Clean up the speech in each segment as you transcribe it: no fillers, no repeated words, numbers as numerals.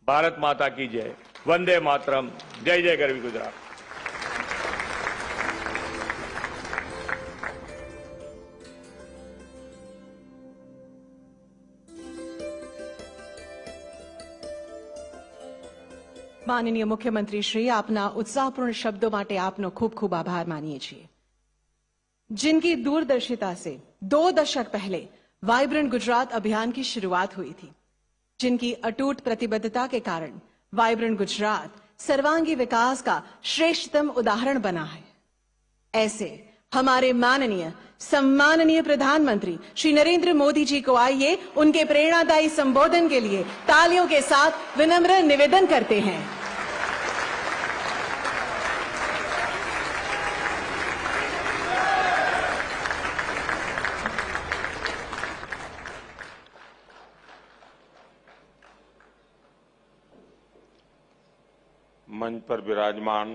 भारत माता की जय। वंदे मातरम। जय जय गरवी गुजरात। माननीय मुख्यमंत्री श्री, आपना उत्साहपूर्ण शब्दों માટે આપનો ખૂબ ખૂબ આભાર માનીએ છીએ। जिनकी दूरदर्शिता से 2 दशक पहले वाइब्रेंट गुजरात अभियान की शुरुआत हुई थी, जिनकी अटूट प्रतिबद्धता के कारण वाइब्रेंट गुजरात सर्वांगी विकास का श्रेष्ठतम उदाहरण बना है, ऐसे हमारे माननीय सम्माननीय प्रधानमंत्री श्री नरेंद्र मोदी जी को आइए उनके प्रेरणादायी संबोधन के लिए तालियों के साथ विनम्र निवेदन करते हैं। मंच पर विराजमान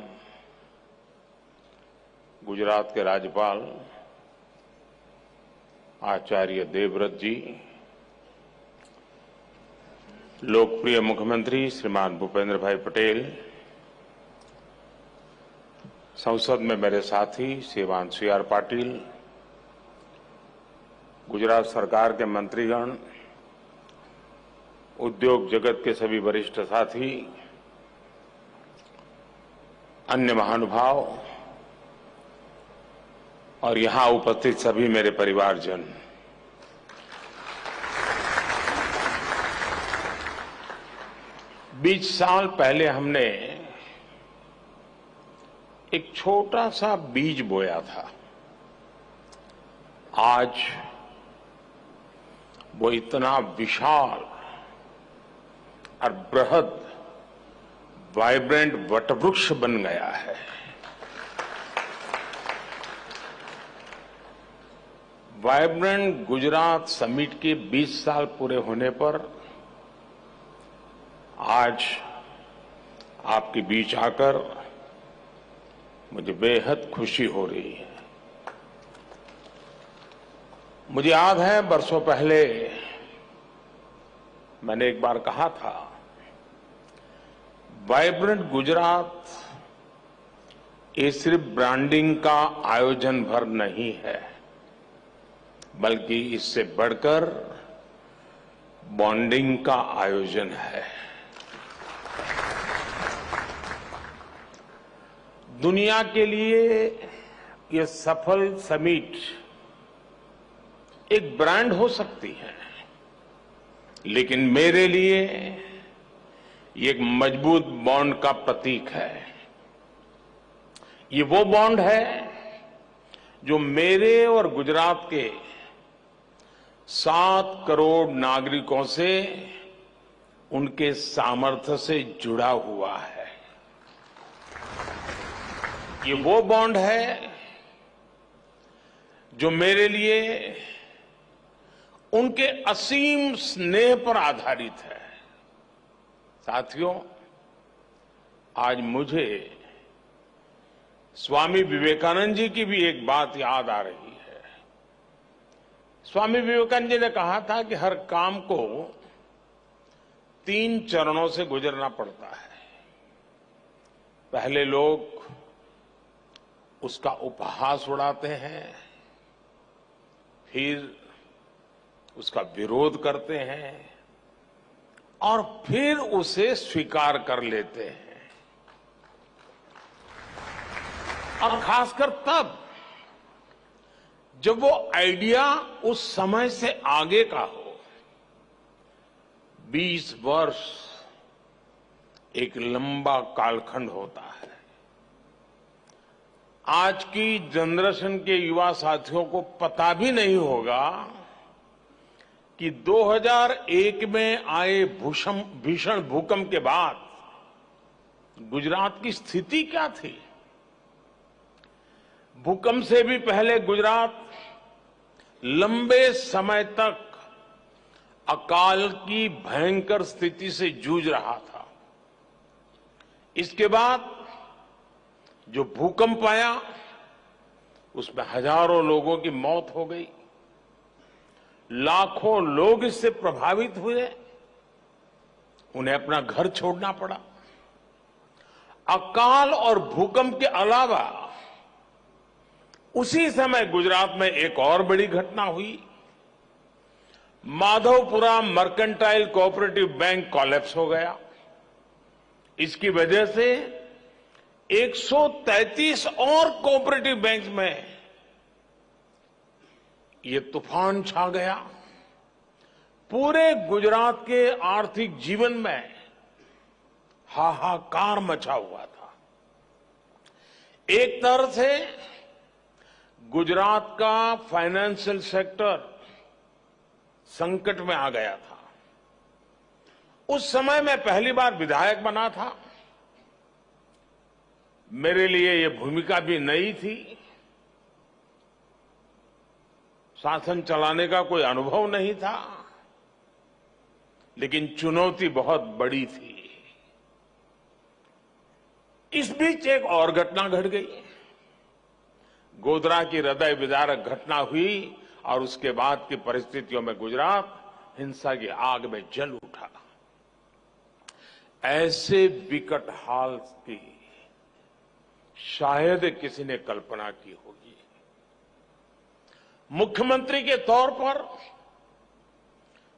गुजरात के राज्यपाल आचार्य देवव्रत जी, लोकप्रिय मुख्यमंत्री श्रीमान भूपेंद्र भाई पटेल, संसद में मेरे साथी श्रीमान CR पाटिल, गुजरात सरकार के मंत्रीगण, उद्योग जगत के सभी वरिष्ठ साथी, अन्य महानुभाव और यहां उपस्थित सभी मेरे परिवारजन, बीस साल पहले हमने एक छोटा सा बीज बोया था। आज वो इतना विशाल और बृहद वाइब्रेंट वटवृक्ष बन गया है। वाइब्रेंट गुजरात समिट के 20 साल पूरे होने पर आज आपके बीच आकर मुझे बेहद खुशी हो रही है। मुझे याद है बरसों पहले मैंने एक बार कहा था, वाइब्रेंट गुजरात ये सिर्फ ब्रांडिंग का आयोजन भर नहीं है, बल्कि इससे बढ़कर बॉन्डिंग का आयोजन है। दुनिया के लिए ये सफल समिट एक ब्रांड हो सकती है, लेकिन मेरे लिए ये एक मजबूत बॉन्ड का प्रतीक है। ये वो बॉन्ड है जो मेरे और गुजरात के 7 करोड़ नागरिकों से उनके सामर्थ्य से जुड़ा हुआ है। ये वो बॉन्ड है जो मेरे लिए उनके असीम स्नेह पर आधारित है। साथियों, आज मुझे स्वामी विवेकानंद जी की भी एक बात याद आ रही है। स्वामी विवेकानंद जी ने कहा था कि हर काम को 3 चरणों से गुजरना पड़ता है। पहले लोग उसका उपहास उड़ाते हैं, फिर उसका विरोध करते हैं और फिर उसे स्वीकार कर लेते हैं। और खासकर तब जब वो आइडिया उस समय से आगे का हो। 20 वर्ष एक लंबा कालखंड होता है। आज की जनरेशन के युवा साथियों को पता भी नहीं होगा कि 2001 में आए भीषण भूकंप के बाद गुजरात की स्थिति क्या थी। भूकंप से भी पहले गुजरात लंबे समय तक अकाल की भयंकर स्थिति से जूझ रहा था। इसके बाद जो भूकंप आया उसमें हजारों लोगों की मौत हो गई, लाखों लोग इससे प्रभावित हुए। उन्हें अपना घर छोड़ना पड़ा। अकाल और भूकंप के अलावा उसी समय गुजरात में एक और बड़ी घटना हुई। Madhavpura mercantile cooperative bank collapse हो गया। इसकी वजह से 133 और कोऑपरेटिव बैंक में ये तूफान छा गया। पूरे गुजरात के आर्थिक जीवन में हाहाकार मचा हुआ था। एक तरह से गुजरात का फाइनेंशियल सेक्टर संकट में आ गया था। उस समय मैं पहली बार विधायक बना था। मेरे लिए यह भूमिका भी नई थी। शासन चलाने का कोई अनुभव नहीं था, लेकिन चुनौती बहुत बड़ी थी। इस बीच एक और घटना घट गई। गोधरा की हृदय विदारक घटना हुई और उसके बाद की परिस्थितियों में गुजरात हिंसा की आग में जल उठा। ऐसे विकट हाल की शायद किसी ने कल्पना की होगी। मुख्यमंत्री के तौर पर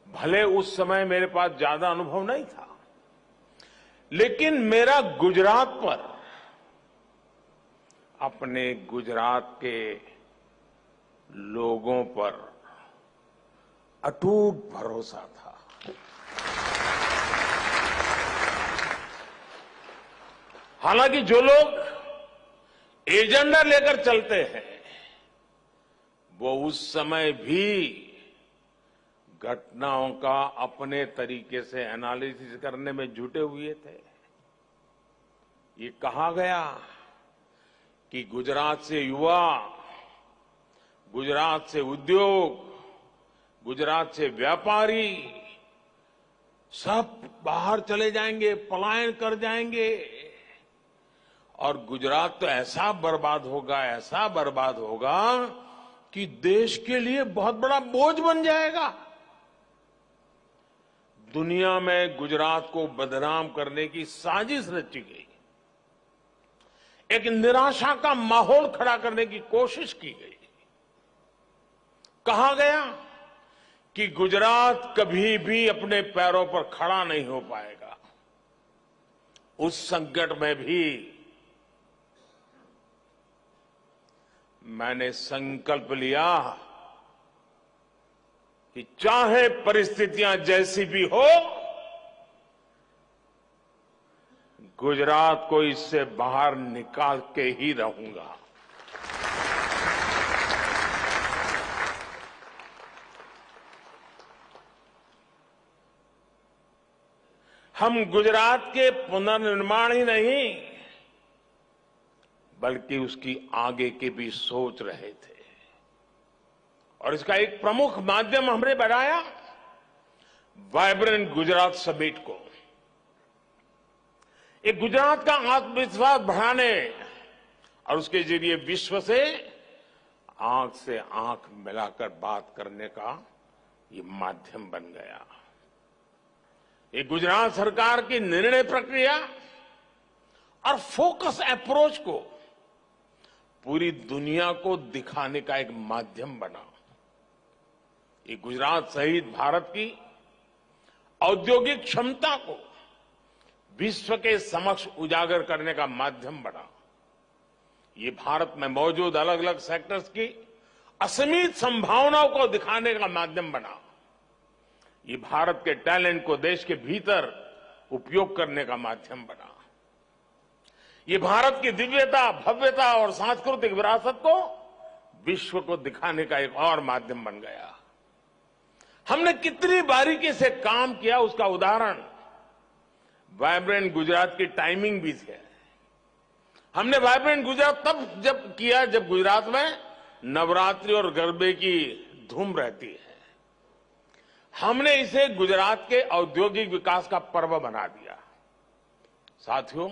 भले उस समय मेरे पास ज्यादा अनुभव नहीं था, लेकिन मेरा गुजरात पर, अपने गुजरात के लोगों पर अटूट भरोसा था। हालांकि जो लोग एजेंडा लेकर चलते हैं वो उस समय भी घटनाओं का अपने तरीके से एनालिसिस करने में जुटे हुए थे। ये कहा गया कि गुजरात से युवा, गुजरात से उद्योग, गुजरात से व्यापारी सब बाहर चले जाएंगे, पलायन कर जाएंगे और गुजरात तो ऐसा बर्बाद होगा, ऐसा बर्बाद होगा कि देश के लिए बहुत बड़ा बोझ बन जाएगा। दुनिया में गुजरात को बदनाम करने की साजिश रची गई। एक निराशा का माहौल खड़ा करने की कोशिश की गई। कहा गया कि गुजरात कभी भी अपने पैरों पर खड़ा नहीं हो पाएगा। उस संकट में भी मैंने संकल्प लिया कि चाहे परिस्थितियां जैसी भी हो, गुजरात को इससे बाहर निकाल के ही रहूंगा। हम गुजरात के पुनर्निर्माण ही नहीं, बल्कि उसकी आगे की भी सोच रहे थे। और इसका एक प्रमुख माध्यम हमने बनाया वाइब्रेंट गुजरात समिट को। एक गुजरात का आत्मविश्वास बढ़ाने और उसके जरिए विश्व से आंख मिलाकर बात करने का ये माध्यम बन गया। ये गुजरात सरकार की निर्णय प्रक्रिया और फोकस अप्रोच को पूरी दुनिया को दिखाने का एक माध्यम बना। ये गुजरात सहित भारत की औद्योगिक क्षमता को विश्व के समक्ष उजागर करने का माध्यम बना। ये भारत में मौजूद अलग अलग सेक्टर्स की असीमित संभावनाओं को दिखाने का माध्यम बना। ये भारत के टैलेंट को देश के भीतर उपयोग करने का माध्यम बना। ये भारत की दिव्यता, भव्यता और सांस्कृतिक विरासत को विश्व को दिखाने का एक और माध्यम बन गया। हमने कितनी बारीकी से काम किया उसका उदाहरण वाइब्रेंट गुजरात की टाइमिंग भी है। हमने वाइब्रेंट गुजरात तब जब किया जब गुजरात में नवरात्रि और गरबे की धूम रहती है। हमने इसे गुजरात के औद्योगिक विकास का पर्व बना दिया। साथियों,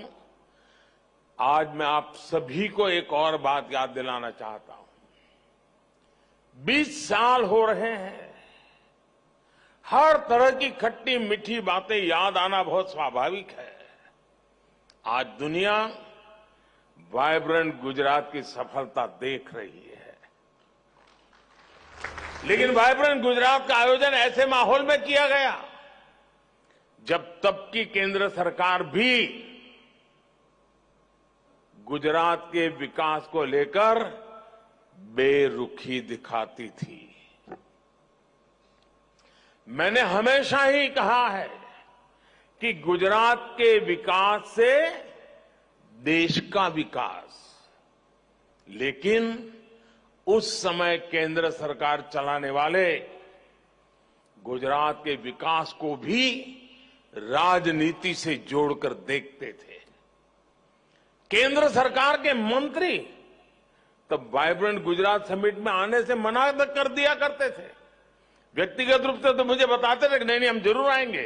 आज मैं आप सभी को एक और बात याद दिलाना चाहता हूं। 20 साल हो रहे हैं हर तरह की खट्टी मीठी बातें याद आना बहुत स्वाभाविक है। आज दुनिया वाइब्रेंट गुजरात की सफलता देख रही है, लेकिन वाइब्रेंट गुजरात का आयोजन ऐसे माहौल में किया गया जब तब की केंद्र सरकार भी गुजरात के विकास को लेकर बेरुखी दिखाती थी। मैंने हमेशा ही कहा है कि गुजरात के विकास से देश का विकास, लेकिन उस समय केंद्र सरकार चलाने वाले गुजरात के विकास को भी राजनीति से जोड़कर देखते थे। केंद्र सरकार के मंत्री तब वाइब्रेंट गुजरात समिट में आने से मना कर दिया करते थे। व्यक्तिगत रूप से तो मुझे बताते थे कि नहीं हम जरूर आएंगे,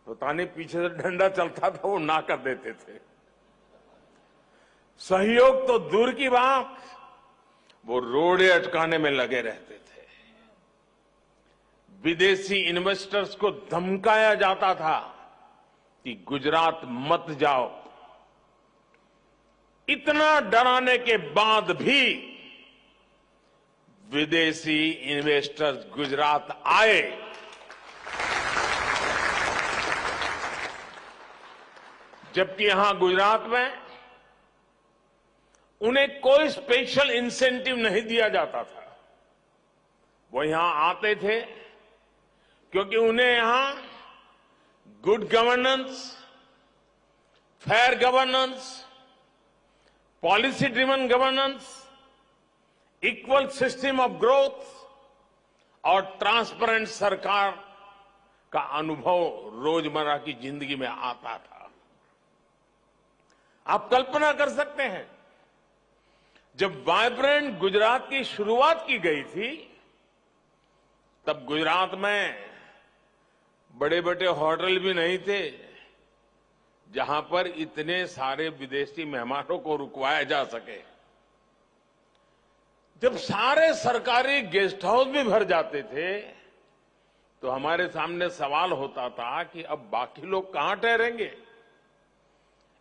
पता नहीं पीछे से डंडा चलता था, वो ना कर देते थे। सहयोग तो दूर की बात, वो रोड़े अटकाने में लगे रहते थे। विदेशी इन्वेस्टर्स को धमकाया जाता था कि गुजरात मत जाओ। इतना डराने के बाद भी विदेशी इन्वेस्टर्स गुजरात आए। जबकि यहां गुजरात में उन्हें कोई स्पेशल इंसेंटिव नहीं दिया जाता था। वो यहां आते थे क्योंकि उन्हें यहां good governance, fair governance, policy driven governance, equal system of growth और ट्रांसपेरेंट सरकार का अनुभव रोजमर्रा की जिंदगी में आता था। आप कल्पना कर सकते हैं, जब वाइब्रेंट गुजरात की शुरुआत की गई थी तब गुजरात में बड़े बड़े होटल भी नहीं थे जहां पर इतने सारे विदेशी मेहमानों को रुकवाया जा सके। जब सारे सरकारी गेस्ट हाउस भी भर जाते थे तो हमारे सामने सवाल होता था कि अब बाकी लोग कहां ठहरेंगे।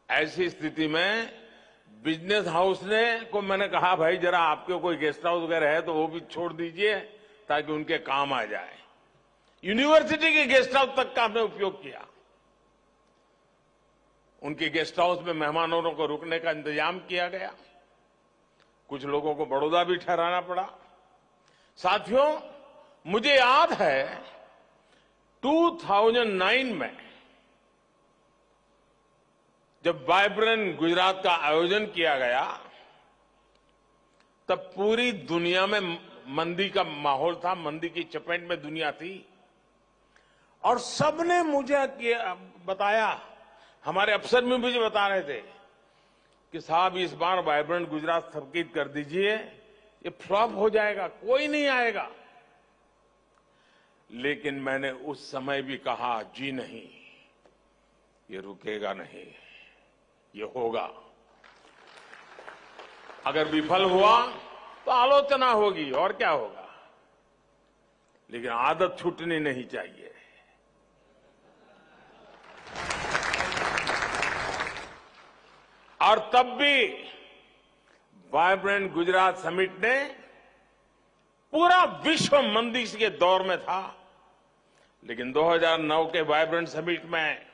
ऐसी स्थिति में बिजनेस हाउस ने को मैंने कहा, भाई जरा आपके कोई गेस्ट हाउस वगैरह है तो वो भी छोड़ दीजिए ताकि उनके काम आ जाए। यूनिवर्सिटी के गेस्ट हाउस तक का हमने उपयोग किया। उनके गेस्ट हाउस में मेहमानों को रुकने का इंतजाम किया गया। कुछ लोगों को बड़ौदा भी ठहराना पड़ा। साथियों, मुझे याद है 2009 में जब वाइब्रेंट गुजरात का आयोजन किया गया तब पूरी दुनिया में मंदी का माहौल था, मंदी की चपेट में दुनिया थी और सबने मुझे बताया, हमारे अफसर भी मुझे बता रहे थे कि साहब इस बार वाइब्रेंट गुजरात स्थगित कर दीजिए, ये फ्लॉप हो जाएगा, कोई नहीं आएगा। लेकिन मैंने उस समय भी कहा, जी नहीं, ये रुकेगा नहीं, ये होगा। अगर विफल हुआ तो आलोचना होगी और क्या होगा, लेकिन आदत छूटनी नहीं चाहिए। और तब भी वाइब्रेंट गुजरात समिट ने पूरा विश्व मंदी के दौर में था, लेकिन 2009 के वाइब्रेंट समिट में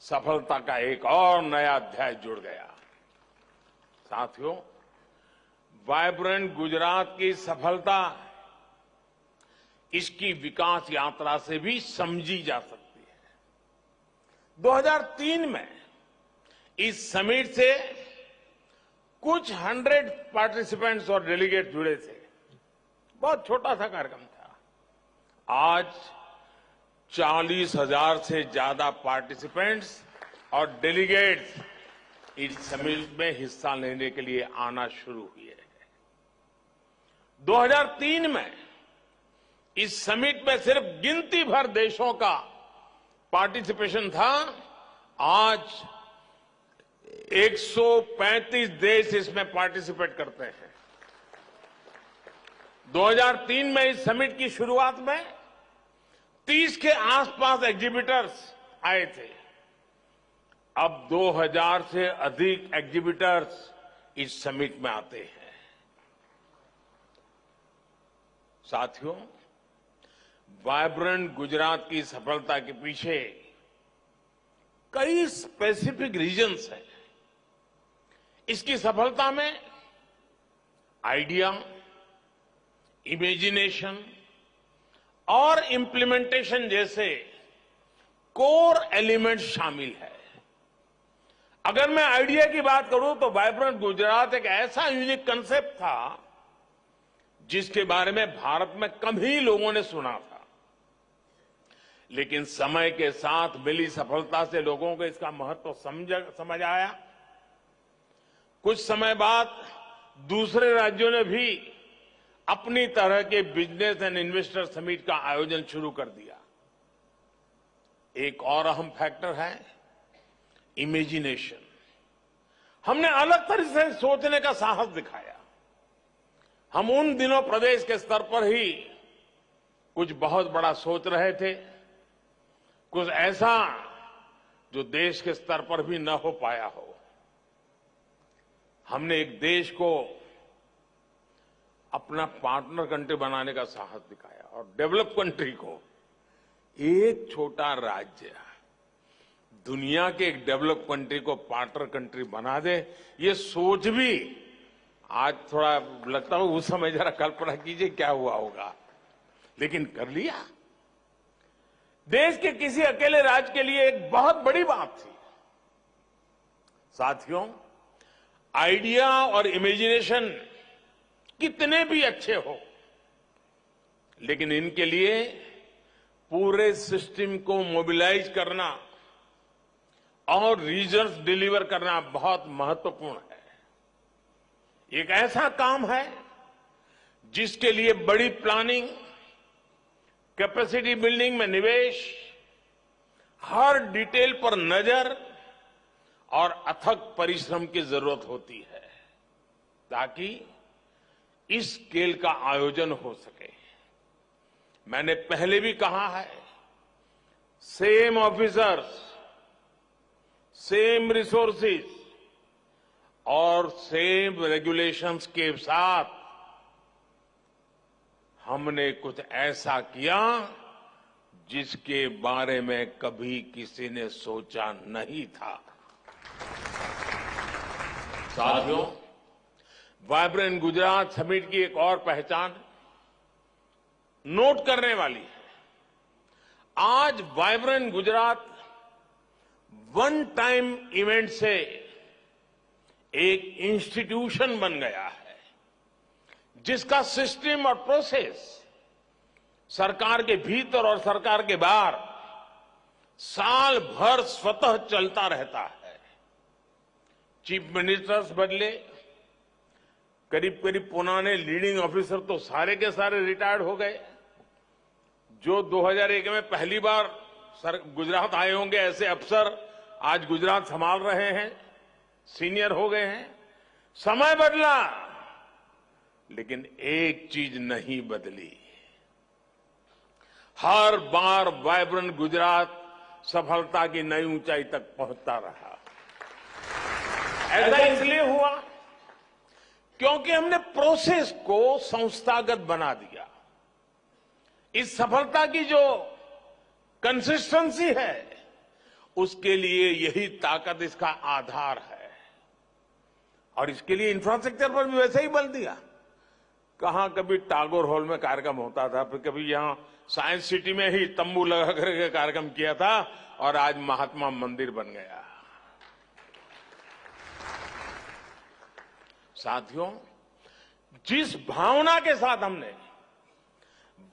सफलता का एक और नया अध्याय जुड़ गया। साथियों, वाइब्रेंट गुजरात की सफलता इसकी विकास यात्रा से भी समझी जा सकती है। 2003 में इस समिट से कुछ 100 पार्टिसिपेंट्स और डेलीगेट जुड़े थे। बहुत छोटा सा कार्यक्रम था। आज 40,000 से ज्यादा पार्टिसिपेंट्स और डेलीगेट्स इस समिट में हिस्सा लेने के लिए आना शुरू हुए हैं। 2003 में इस समिट में सिर्फ गिनती भर देशों का पार्टिसिपेशन था। आज 135 देश इसमें पार्टिसिपेट करते हैं। 2003 में इस समिट की शुरुआत में 30 के आसपास एग्जीबिटर्स आए थे। अब 2000 से अधिक एग्जीबिटर्स इस समिट में आते हैं। साथियों, वाइब्रेंट गुजरात की सफलता के पीछे कई स्पेसिफिक रीजंस हैं। इसकी सफलता में आइडिया, इमेजिनेशन और इम्प्लीमेंटेशन जैसे कोर एलिमेंट शामिल है। अगर मैं आइडिया की बात करूं तो वाइब्रेंट गुजरात एक ऐसा यूनिक कंसेप्ट था जिसके बारे में भारत में कम ही लोगों ने सुना था, लेकिन समय के साथ मिली सफलता से लोगों को इसका महत्व समझ आया। कुछ समय बाद दूसरे राज्यों ने भी अपनी तरह के बिजनेस एंड इन्वेस्टर समिट का आयोजन शुरू कर दिया। एक और अहम फैक्टर है इमेजिनेशन। हमने अलग तरह से सोचने का साहस दिखाया। हम उन दिनों प्रदेश के स्तर पर ही कुछ बहुत बड़ा सोच रहे थे, कुछ ऐसा जो देश के स्तर पर भी न हो पाया हो। हमने एक देश को अपना पार्टनर कंट्री बनाने का साहस दिखाया और डेवलप कंट्री को एक छोटा राज्य दुनिया के एक डेवलप कंट्री को पार्टनर कंट्री बना दे, ये सोच भी आज थोड़ा लगता है। उस समय जरा कल्पना कीजिए क्या हुआ होगा, लेकिन कर लिया। देश के किसी अकेले राज्य के लिए एक बहुत बड़ी बात थी। साथियों, आइडिया और इमेजिनेशन कितने भी अच्छे हो, लेकिन इनके लिए पूरे सिस्टम को मोबिलाइज करना और रिजल्ट डिलीवर करना बहुत महत्वपूर्ण है। एक ऐसा काम है जिसके लिए बड़ी प्लानिंग, कैपेसिटी बिल्डिंग में निवेश, हर डिटेल पर नजर और अथक परिश्रम की जरूरत होती है ताकि इस स्केल का आयोजन हो सके। मैंने पहले भी कहा है, सेम ऑफिसर्स, सेम रिसोर्सेज और सेम रेगुलेशंस के साथ हमने कुछ ऐसा किया जिसके बारे में कभी किसी ने सोचा नहीं था। साथियों, वाइब्रेंट गुजरात समिट की एक और पहचान नोट करने वाली है। आज vibrant Gujarat one time event से एक इंस्टीट्यूशन बन गया है जिसका सिस्टम और प्रोसेस सरकार के भीतर और सरकार के बाहर साल भर स्वतः चलता रहता है। चीफ मिनिस्टर्स बदले, करीब करीब पुराने लीडिंग ऑफिसर तो सारे के सारे रिटायर्ड हो गए। जो 2001 में पहली बार गुजरात आए होंगे ऐसे अफसर आज गुजरात संभाल रहे हैं, सीनियर हो गए हैं। समय बदला, लेकिन एक चीज नहीं बदली। हर बार वाइब्रेंट गुजरात सफलता की नई ऊंचाई तक पहुंचता रहा। ऐसा इसलिए हुआ क्योंकि हमने प्रोसेस को संस्थागत बना दिया। इस सफलता की जो कंसिस्टेंसी है, उसके लिए यही ताकत इसका आधार है। और इसके लिए इंफ्रास्ट्रक्चर पर भी वैसे ही बल दिया। कहां कभी टागोर हॉल में कार्यक्रम होता था, फिर कभी यहां साइंस सिटी में ही तंबू लगा करके कार्यक्रम किया था, और आज महात्मा मंदिर बन गया। साथियों, जिस भावना के साथ हमने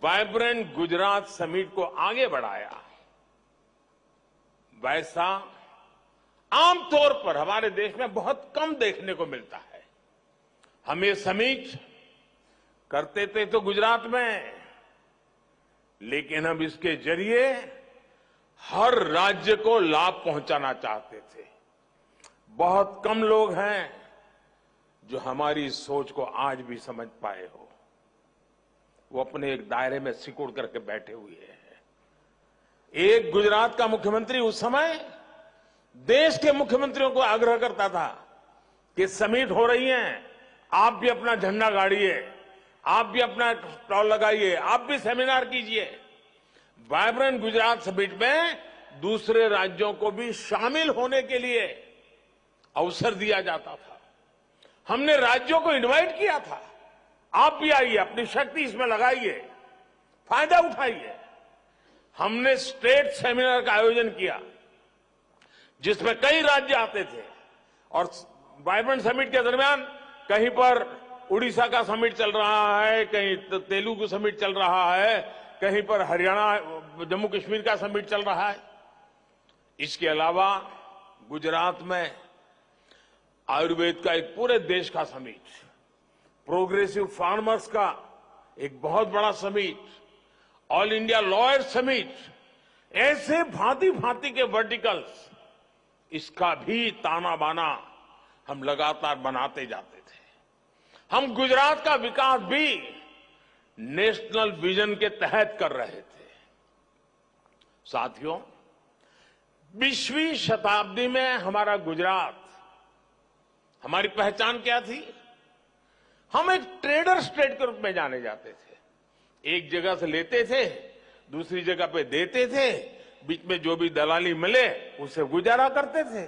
वाइब्रेंट गुजरात समिट को आगे बढ़ाया, वैसा आमतौर पर हमारे देश में बहुत कम देखने को मिलता है। हम ये समिट करते थे तो गुजरात में, लेकिन हम इसके जरिए हर राज्य को लाभ पहुंचाना चाहते थे। बहुत कम लोग हैं जो हमारी सोच को आज भी समझ पाए हो। वो अपने एक दायरे में सिकुड़ करके बैठे हुए हैं। एक गुजरात का मुख्यमंत्री उस समय देश के मुख्यमंत्रियों को आग्रह करता था कि समिट हो रही है, आप भी अपना झंडा गाड़िए, आप भी अपना स्टॉल लगाइए, आप भी सेमिनार कीजिए। वाइब्रेंट गुजरात समिट में दूसरे राज्यों को भी शामिल होने के लिए अवसर दिया जाता था। हमने राज्यों को इनवाइट किया था, आप भी आइए, अपनी शक्ति इसमें लगाइए, फायदा उठाइए। हमने स्टेट सेमिनार का आयोजन किया जिसमें कई राज्य आते थे और वाइब्रेंट समिट के दरमियान कहीं पर उड़ीसा का समिट चल रहा है, कहीं तेलुगु समिट चल रहा है, कहीं पर हरियाणा जम्मू कश्मीर का समिट चल रहा है। इसके अलावा गुजरात में आयुर्वेद का एक पूरे देश का समिट, प्रोग्रेसिव फार्मर्स का एक बहुत बड़ा summit, all India lawyer summit, ऐसे भांति भांति के वर्टिकल्स, इसका भी ताना बाना हम लगातार बनाते जाते थे। हम गुजरात का विकास भी नेशनल विजन के तहत कर रहे थे। साथियों, 20वीं शताब्दी में हमारा गुजरात, हमारी पहचान क्या थी? हम एक ट्रेडर स्टेट के रूप में जाने जाते थे। एक जगह से लेते थे, दूसरी जगह पे देते थे, बीच में जो भी दलाली मिले उससे गुजारा करते थे।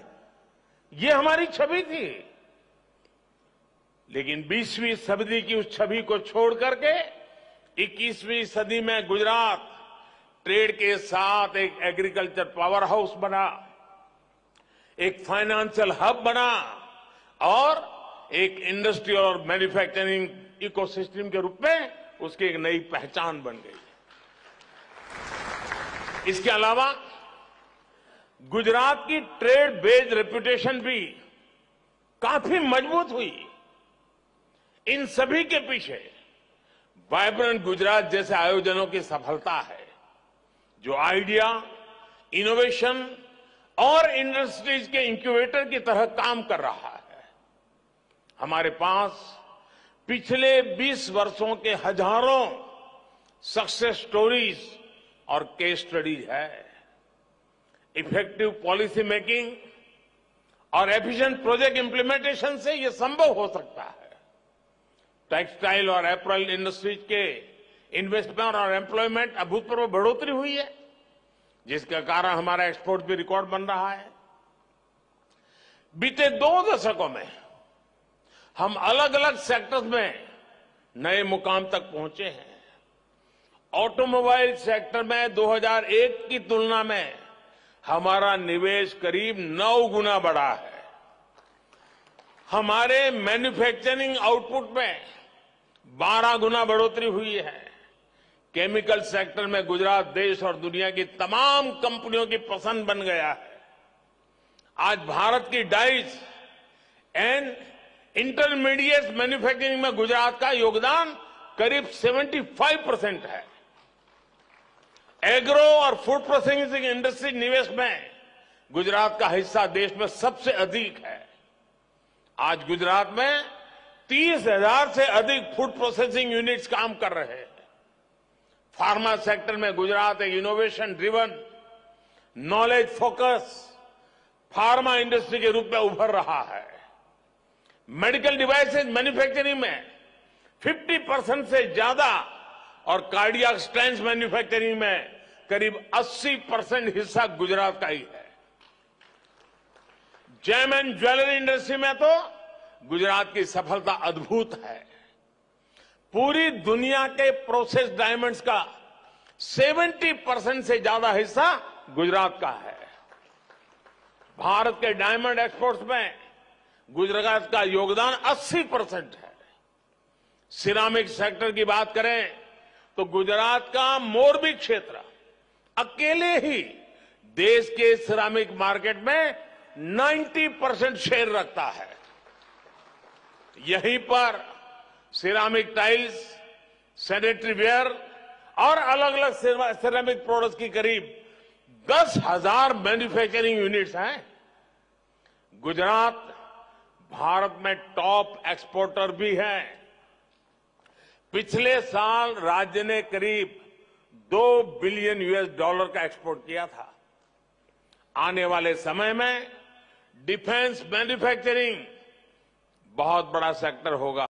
ये हमारी छवि थी। लेकिन 20वीं सदी की उस छवि को छोड़ करके 21वीं सदी में गुजरात ट्रेड के साथ एक एग्रीकल्चर पावर हाउस बना, एक फाइनेंशियल हब बना और एक इंडस्ट्रियल और मैन्युफैक्चरिंग इकोसिस्टम के रूप में उसकी एक नई पहचान बन गई। इसके अलावा गुजरात की ट्रेड बेस्ड रेपुटेशन भी काफी मजबूत हुई। इन सभी के पीछे वाइब्रेंट गुजरात जैसे आयोजनों की सफलता है, जो आइडिया, इनोवेशन और इंडस्ट्रीज के इंक्यूबेटर की तरह काम कर रहा है। हमारे पास पिछले 20 वर्षों के हजारों सक्सेस स्टोरीज और केस स्टडीज है। इफेक्टिव पॉलिसी मेकिंग और एफिशिएंट प्रोजेक्ट इंप्लीमेंटेशन से यह संभव हो सकता है। टेक्सटाइल और एपरल इंडस्ट्रीज के इन्वेस्टमेंट और एम्प्लॉयमेंट अभूतपूर्व बढ़ोतरी हुई है, जिसके कारण हमारा एक्सपोर्ट भी रिकॉर्ड बन रहा है। बीते 2 दशकों में हम अलग अलग सेक्टर्स में नए मुकाम तक पहुंचे हैं। ऑटोमोबाइल सेक्टर में 2001 की तुलना में हमारा निवेश करीब 9 गुना बढ़ा है। हमारे मैन्युफैक्चरिंग आउटपुट में 12 गुना बढ़ोतरी हुई है। केमिकल सेक्टर में गुजरात देश और दुनिया की तमाम कंपनियों की पसंद बन गया है। आज भारत की डाइस एंड इंटरमीडिएट मैन्युफैक्चरिंग में गुजरात का योगदान करीब 75% है। एग्रो और फूड प्रोसेसिंग इंडस्ट्री निवेश में गुजरात का हिस्सा देश में सबसे अधिक है। आज गुजरात में 30,000 से अधिक फूड प्रोसेसिंग यूनिट्स काम कर रहे हैं। फार्मा सेक्टर में गुजरात एक innovation driven, knowledge focus pharma industry के रूप में उभर रहा है। मेडिकल डिवाइसेज मैन्युफैक्चरिंग में 50% से ज्यादा और कार्डियक स्टेंट्स मैन्युफैक्चरिंग में करीब 80% हिस्सा गुजरात का ही है। जेम एंड ज्वेलरी इंडस्ट्री में तो गुजरात की सफलता अद्भुत है। पूरी दुनिया के प्रोसेस डायमंड्स का 70% से ज्यादा हिस्सा गुजरात का है। भारत के डायमंड एक्सपोर्ट्स में गुजरात का योगदान 80% है। सिरामिक सेक्टर की बात करें तो गुजरात का मोरबी क्षेत्र अकेले ही देश के सिरामिक मार्केट में 90% शेयर रखता है। यहीं पर सिरामिक टाइल्स, सैनिटरी वेयर और अलग अलग सिरामिक प्रोडक्ट्स की करीब 10,000 मैन्युफैक्चरिंग यूनिट्स हैं। गुजरात भारत में टॉप एक्सपोर्टर भी है। पिछले साल राज्य ने करीब 2 बिलियन यूएस डॉलर का एक्सपोर्ट किया था। आने वाले समय में डिफेंस मैन्युफैक्चरिंग बहुत बड़ा सेक्टर होगा।